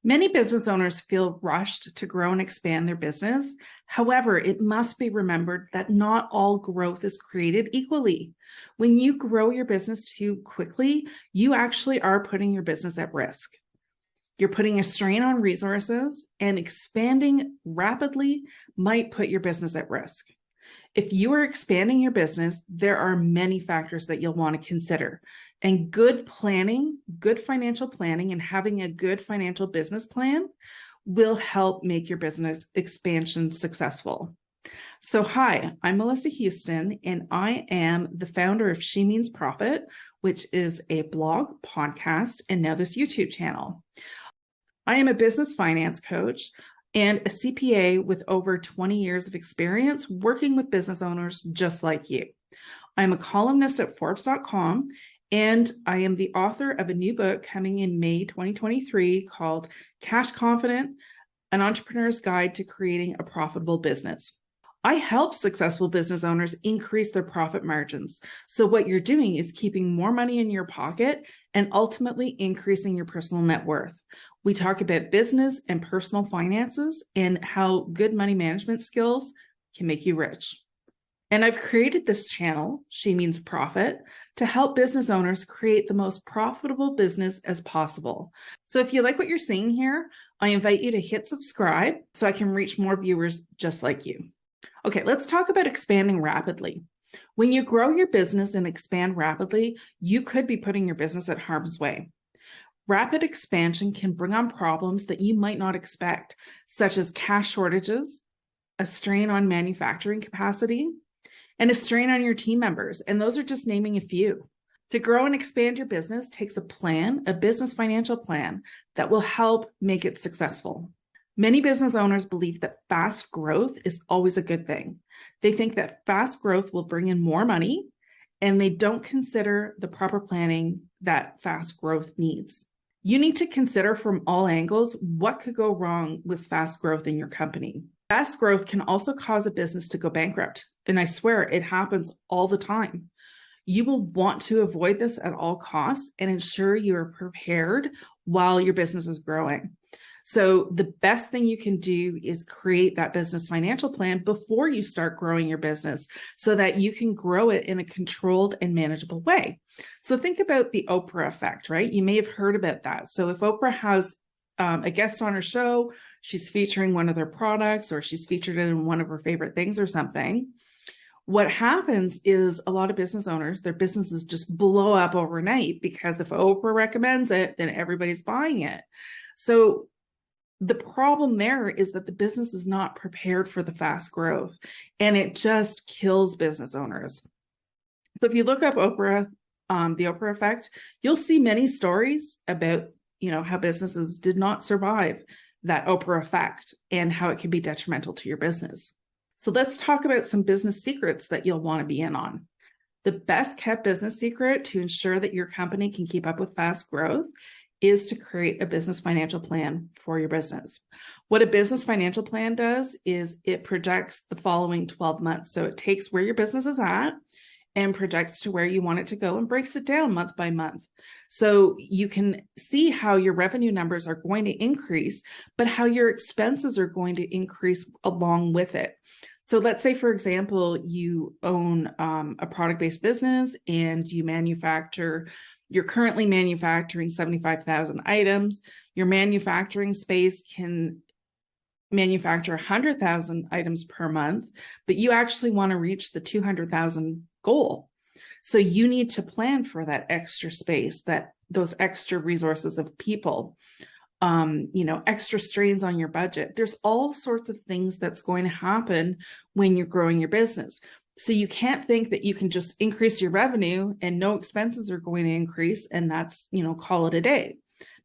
Many business owners feel rushed to grow and expand their business. However, it must be remembered that not all growth is created equally. When you grow your business too quickly, you actually are putting your business at risk. You're putting a strain on resources, and expanding rapidly might put your business at risk. If you are expanding your business, there are many factors that you'll want to consider. And good planning, good financial planning, and having a good financial business plan will help make your business expansion successful. So hi, I'm Melissa Houston, and I am the founder of She Means Profit, which is a blog, podcast, and now this YouTube channel. I am a business finance coach and a CPA with over 20 years of experience working with business owners just like you. I'm a columnist at Forbes.com, and I am the author of a new book coming in May 2023 called Cash Confident, An Entrepreneur's Guide to Creating a Profitable Business. I help successful business owners increase their profit margins. So what you're doing is keeping more money in your pocket and ultimately increasing your personal net worth. We talk about business and personal finances and how good money management skills can make you rich. And I've created this channel, She Means Profit, to help business owners create the most profitable business as possible. So if you like what you're seeing here, I invite you to hit subscribe so I can reach more viewers just like you. Okay, let's talk about expanding rapidly. When you grow your business and expand rapidly, you could be putting your business at harm's way. Rapid expansion can bring on problems that you might not expect, such as cash shortages, a strain on manufacturing capacity, and a strain on your team members. And those are just naming a few. To grow and expand your business takes a plan, a business financial plan that will help make it successful. Many business owners believe that fast growth is always a good thing. They think that fast growth will bring in more money, and they don't consider the proper planning that fast growth needs. You need to consider from all angles what could go wrong with fast growth in your company. Fast growth can also cause a business to go bankrupt, and I swear it happens all the time. You will want to avoid this at all costs and ensure you are prepared while your business is growing. So the best thing you can do is create that business financial plan before you start growing your business so that you can grow it in a controlled and manageable way. So think about the Oprah effect, right? You may have heard about that. So if Oprah has a guest on her show, she's featuring one of their products, or she's featured in one of her favorite things or something, what happens is a lot of business owners, their businesses just blow up overnight because if Oprah recommends it, then everybody's buying it. So the problem there is that the business is not prepared for the fast growth, and it just kills business owners. So if you look up Oprah, the Oprah effect, you'll see many stories about, how businesses did not survive that Oprah effect and how it can be detrimental to your business. So let's talk about some business secrets that you'll want to be in on. The best kept business secret to ensure that your company can keep up with fast growth is to create a business financial plan for your business. What a business financial plan does is it projects the following 12 months. So it takes where your business is at and projects to where you want it to go and breaks it down month by month. So you can see how your revenue numbers are going to increase, but how your expenses are going to increase along with it. So let's say, for example, you own a product-based business and you're currently manufacturing 75,000 items. Your manufacturing space can manufacture 100,000 items per month, but you actually want to reach the 200,000 goal. So you need to plan for that extra space, those extra resources of people, extra strains on your budget. There's all sorts of things that's going to happen when you're growing your business. So you can't think that you can just increase your revenue and no expenses are going to increase and that's, call it a day,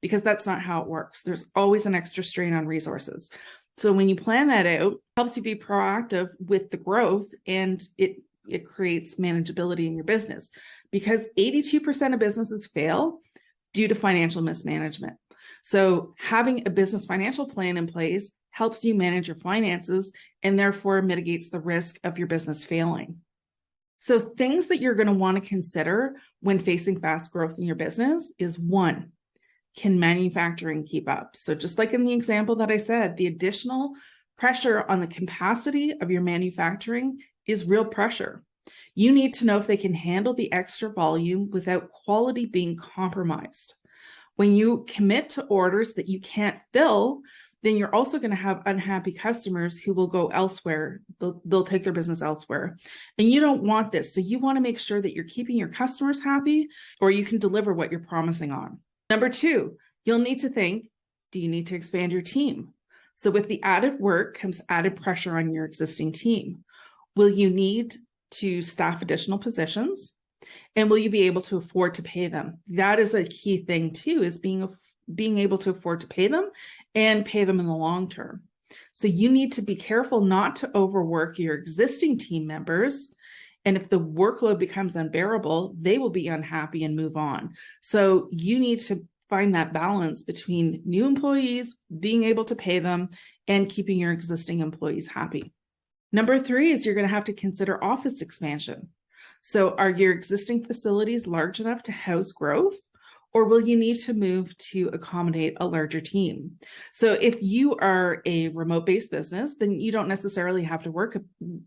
because that's not how it works. There's always an extra strain on resources. So when you plan that out, it helps you be proactive with the growth, and it creates manageability in your business, because 82% of businesses fail due to financial mismanagement. So having a business financial plan in place helps you manage your finances and therefore mitigates the risk of your business failing. So things that you're going to want to consider when facing fast growth in your business is: one, Can manufacturing keep up? So just like in the example that I said, the additional pressure on the capacity of your manufacturing is real pressure. You need to know if they can handle the extra volume without quality being compromised. When you commit to orders that you can't fill, then you're also going to have unhappy customers who will go elsewhere. They'll take their business elsewhere. And you don't want this. So you want to make sure that you're keeping your customers happy, or you can deliver what you're promising on. Number two, you'll need to think, do you need to expand your team? So with the added work comes added pressure on your existing team. Will you need to staff additional positions? And will you be able to afford to pay them? That is a key thing too, is being able to afford to pay them and pay them in the long term. So you need to be careful not to overwork your existing team members. And if the workload becomes unbearable, they will be unhappy and move on. So you need to find that balance between new employees, being able to pay them, and keeping your existing employees happy. Number three is you're going to have to consider office expansion. So are your existing facilities large enough to house growth, or will you need to move to accommodate a larger team? So if you are a remote-based business, then you don't necessarily have to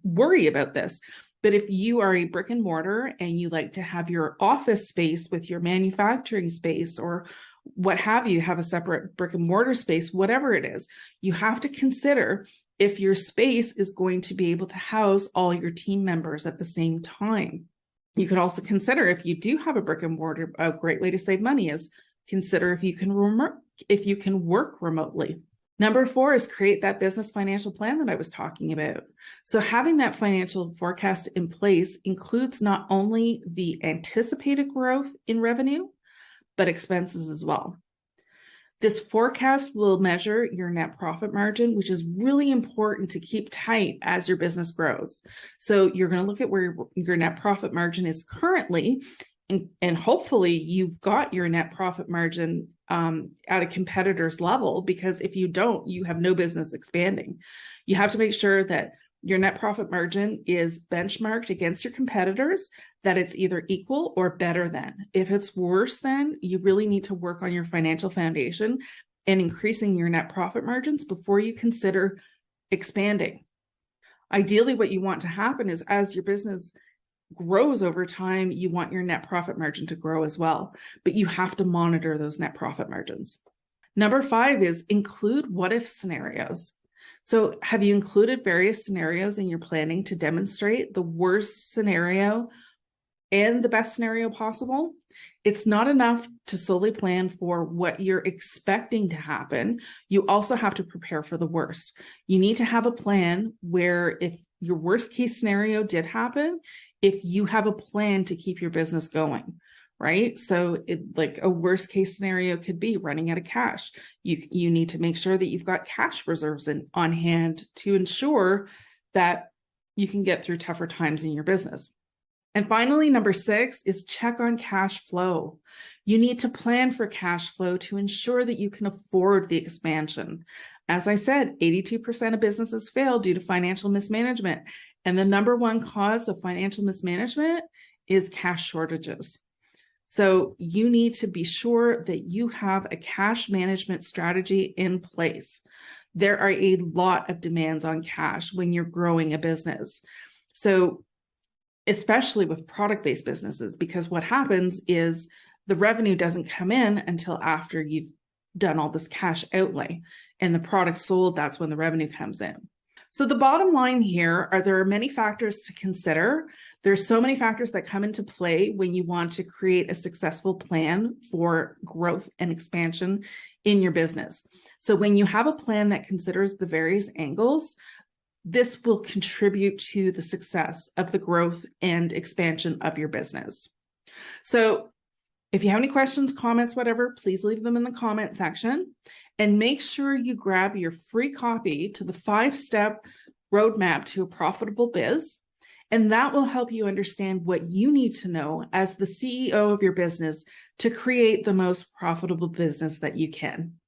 worry about this. But if you are a brick and mortar and you like to have your office space with your manufacturing space, or what have you, have a separate brick and mortar space, whatever it is, you have to consider if your space is going to be able to house all your team members at the same time. You could also consider, if you do have a brick and mortar, a great way to save money is consider if you can work remotely. Number four is create that business financial plan that I was talking about. So having that financial forecast in place includes not only the anticipated growth in revenue, but expenses as well. This forecast will measure your net profit margin, which is really important to keep tight as your business grows. So you're going to look at where your net profit margin is currently, and hopefully you've got your net profit margin at a competitor's level, because if you don't, you have no business expanding. You have to make sure that your net profit margin is benchmarked against your competitors, that it's either equal or better than. If it's worse than, you really need to work on your financial foundation and increasing your net profit margins before you consider expanding. Ideally, what you want to happen is, as your business grows over time, you want your net profit margin to grow as well, but you have to monitor those net profit margins. Number five is include what-if scenarios. So have you included various scenarios in your planning to demonstrate the worst scenario and the best scenario possible? It's not enough to solely plan for what you're expecting to happen. You also have to prepare for the worst. You need to have a plan where, if your worst case scenario did happen, if you have a plan to keep your business going. Right? So like a worst case scenario could be running out of cash. You need to make sure that you've got cash reserves on hand to ensure that you can get through tougher times in your business. And finally, number six is check on cash flow. You need to plan for cash flow to ensure that you can afford the expansion. As I said, 82% of businesses fail due to financial mismanagement. And the number one cause of financial mismanagement is cash shortages. So you need to be sure that you have a cash management strategy in place. There are a lot of demands on cash when you're growing a business. So especially with product-based businesses, because what happens is the revenue doesn't come in until after you've done all this cash outlay, and the product sold, that's when the revenue comes in. So the bottom line here are there are many factors to consider. There's so many factors that come into play when you want to create a successful plan for growth and expansion in your business. So when you have a plan that considers the various angles, this will contribute to the success of the growth and expansion of your business. So if you have any questions, comments, whatever, please leave them in the comment section, and make sure you grab your free copy to the 5-step roadmap to a profitable biz. And that will help you understand what you need to know as the CEO of your business to create the most profitable business that you can.